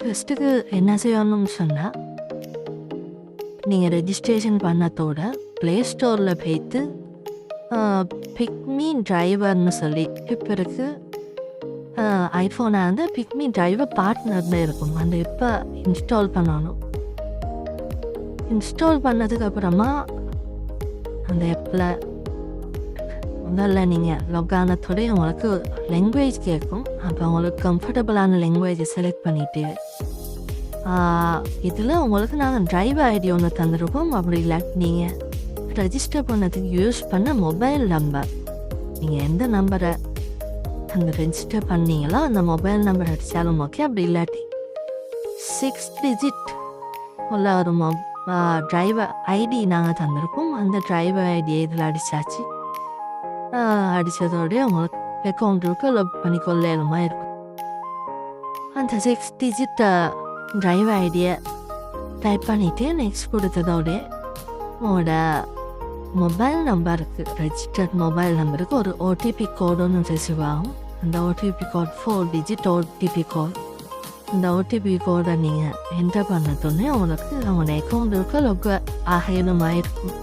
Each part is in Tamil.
ஃபஸ்ட்டுக்கு என்ன செய்யணும்னு சொன்னால், நீங்கள் ரெஜிஸ்ட்ரேஷன் பண்ணதோட ப்ளே ஸ்டோரில் போய்த்து பிக்மி டிரைவர்னு சொல்லி இப்போ இருக்குது ஐஃபோனாக இருந்தால் பிக்மி டிரைவர் பார்ட்னர்னு இருக்கும். அந்த இப்போ இன்ஸ்டால் பண்ணணும். இன்ஸ்டால் பண்ணதுக்கப்புறமா அந்த ஆப்பில் முதல்ல நீங்கள் லாக் ஆனதோடய உங்களுக்கு லாங்குவேஜ் கேட்கும். அப்போ உங்களுக்கு கம்ஃபர்டபுளான லாங்குவேஜை செலக்ட் பண்ணிவிட்டு இதில் உங்களுக்கு நாங்கள் டிரைவர் ஐடி ஒன்று தந்துருக்கோம். அப்படி இல்லை நீங்கள் ரெஜிஸ்டர் பண்ணதுக்கு யூஸ் பண்ண மொபைல் நம்பர், நீங்கள் எந்த நம்பரை அந்த ரெஜிஸ்டர் பண்ணீங்களோ அந்த மொபைல் நம்பர் அடித்தாலும் ஓகே. அப்படி இல்லாட்டி 6 டிஜிட் உள்ள ஒரு டிரைவர் ஐடி நாங்கள் தந்திருக்கோம். அந்த டிரைவர் ஐடியை இதில் அடித்தாச்சு. அடித்ததோடய உங்களுக்கு அக்கௌண்ட்டுக்கு லாக் பண்ணிக்கொள்ளேலுமா இருக்கும். அந்த 6 டிஜிட் டிரைவர் ஐடியை டைப் பண்ணிவிட்டு நெக்ஸ்ட் கொடுத்ததோடய உங்களோட மொபைல் நம்பருக்கு ரெஜிஸ்டர்ட் மொபைல் நம்பருக்கு ஒரு ஓடிபி கோடு ஒன்று ரிசீவ் ஆகும். அந்த OTP code 4 digit OTP code. இந்த ஓடிபி கோடை நீங்கள் என்டர் பண்ணதோடனே உங்களுக்கு உங்களோட அக்கௌண்ட்டுக்கு லாக் ஆகணுமா இருக்கும்.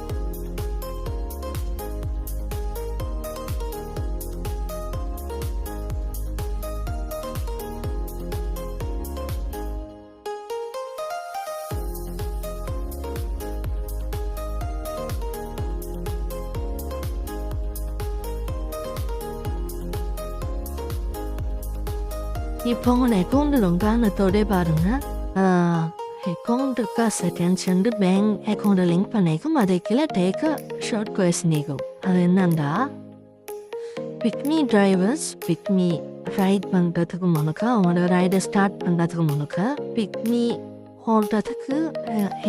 இப்போ உங்கள் அக்கௌண்ட்டு லாக் ஆனதோடய பாருங்கள், அக்கௌண்ட்டுக்கு செட்டிங்ஸ் வந்து பேங்க் அக்கௌண்ட்டை லிங்க் பண்ணிக்கும். அதுக்குள்ள டேக் அ ஷார்ட் கொஸ்டின் இருக்கும். அது என்னண்டா, பிக்மி டிரைவர்ஸ் பிக்மி ரைட் பண்ணுறதுக்கு முன்னுக்க, அவங்களோட ரைடை ஸ்டார்ட் பண்ணுறதுக்கு முன்னுக்க பிக்மி ஓடுறதுக்கு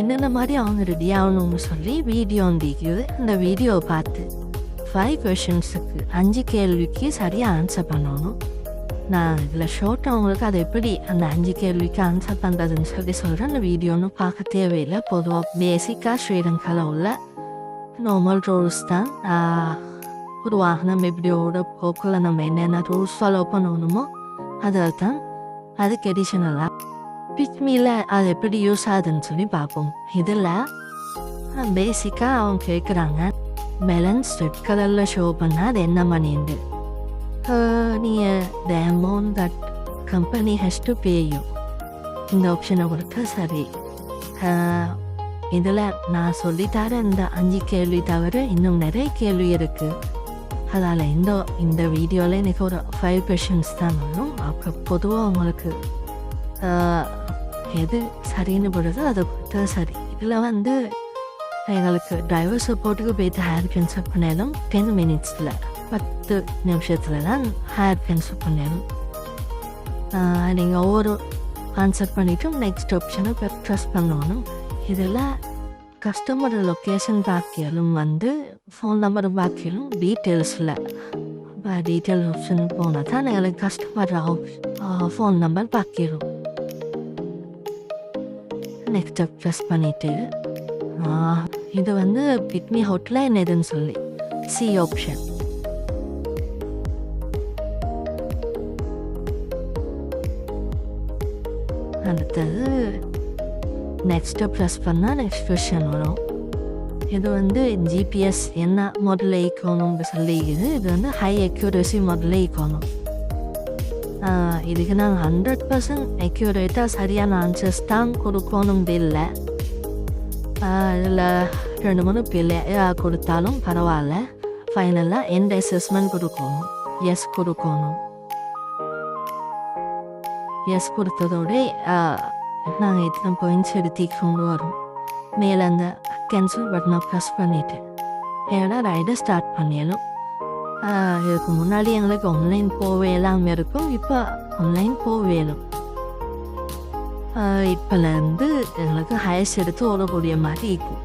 என்னென்ன மாதிரி அவங்க ரெடி ஆகணும்னு சொல்லி வீடியோ வந்துக்குது. அந்த வீடியோவை பார்த்து 5 கொஷின்ஸுக்கு 5 கேள்விக்கு சரியாக ஆன்சர் பண்ணணும். நான் இதில் ஷார்ட்டாக அவங்களுக்கு அதை எப்படி அந்த 5 கேள்விக்கு ஆன்சர் பண்ணுறதுன்னு சொல்கிறேன். அந்த வீடியோன்னு பார்க்க தேவையில்லை. பொதுவாக பேசிக்காக ஸ்ரீலங்காவில் உள்ள நார்மல் ரூல்ஸ் தான். ஒரு வாகனம் எப்படியோட போக்கில் நம்ம என்னென்ன ரூல்ஸ் ஃபாலோ பண்ணணுமோ அதில் தான். அதுக்கு எடிஷனலாக பிக்மியில் அது எப்படி யூஸ் ஆகுதுன்னு சொல்லி பார்ப்போம். இதில் பேசிக்காக அவங்க கேட்குறாங்க, பேலன்ஸ் ரெட் கலரில் ஷோ பண்ணால் அது என்ன மணிண்டு. நீங்கள் the amount that company has to pay you இந்த ஆப்ஷனை கொடுத்தா சரி. இதில் நான் சொல்லித்தர இந்த 5 கேள்வி தவிர இன்னும் நிறைய கேள்வி இருக்குது. அதால் இந்த வீடியோவில் எனக்கு ஒரு 5 கொஷின்ஸ் தான் வரும். அப்போ பொதுவாக உங்களுக்கு எது சரின்னு போடுறதோ அதை கொடுத்தா சரி. இதில் வந்து எங்களுக்கு டிரைவர் சப்போர்ட்டுக்கு போய்ட்டு ஹேர் கேன்சல் பண்ணாலும் 10 மினிட்ஸில் 10 நிமிஷத்தில் தான் ஹேர் கேன்சல் பண்ணணும். நீங்கள் ஒவ்வொரு ஆன்சர் பண்ணிவிட்டு நெக்ஸ்ட் ஆப்ஷனை ப்ரெஸ் பண்ணணும். இதில் கஸ்டமர் லொக்கேஷன் பாக்கியாலும் வந்து ஃபோன் நம்பர் பாக்கியாலும் டீட்டெயில்ஸில் டீட்டெயில் ஆப்ஷன் போனால் தான் எங்களுக்கு கஸ்டமர் ஃபோன் நம்பர் பாக்கிடும். நெக்ஸ்ட் ப்ரெஸ் பண்ணிவிட்டு இது வந்து பிக்மி ஹோட்டலில் என்னதுன்னு சொல்லி சி ஆப்ஷன். அடுத்தது நெக்ஸ்ட்டு ப்ரெஸ் பண்ணால் நெக்ஸ்ட் கொஷன் வரும். இது வந்து ஜிபிஎஸ் என்ன மாடலில் ஈக்கணும்னு சொல்லிக்குது. இது வந்து ஹை அக்யூரசி மாடலில் ஈக்கணும். இதுக்கு நாங்கள் 100% அக்யூரேட்டாக சரியான ஆன்சர்ஸ் தான் கொடுக்கணும் இல்லை. இதில் 2-3 பிள்ளையாக கொடுத்தாலும் பரவாயில்ல. ஃபைனலாக எண்ட் அசஸ்மெண்ட் கொடுக்கணும். எஸ் கொடுக்கணும். எஸ் கொடுத்ததோட நாங்கள் இத்தனை பாயிண்ட்ஸ் எடுத்துக்கொண்டு வரோம். மேலே அந்த கேன்சல் பட்டனை ப்ரெஸ் பண்ணிவிட்டு ஏன்னா ரைடை ஸ்டார்ட் பண்ணிடணும். இதுக்கு முன்னாடி எங்களுக்கு ஆன்லைன் போவே எல்லாமே இருக்கும். இப்போ ஆன்லைன் போவேணும். இப்போலேருந்து எங்களுக்கு ஹையர்ஸ் எடுத்து ஓடக்கூடிய மாதிரி இருக்கும்.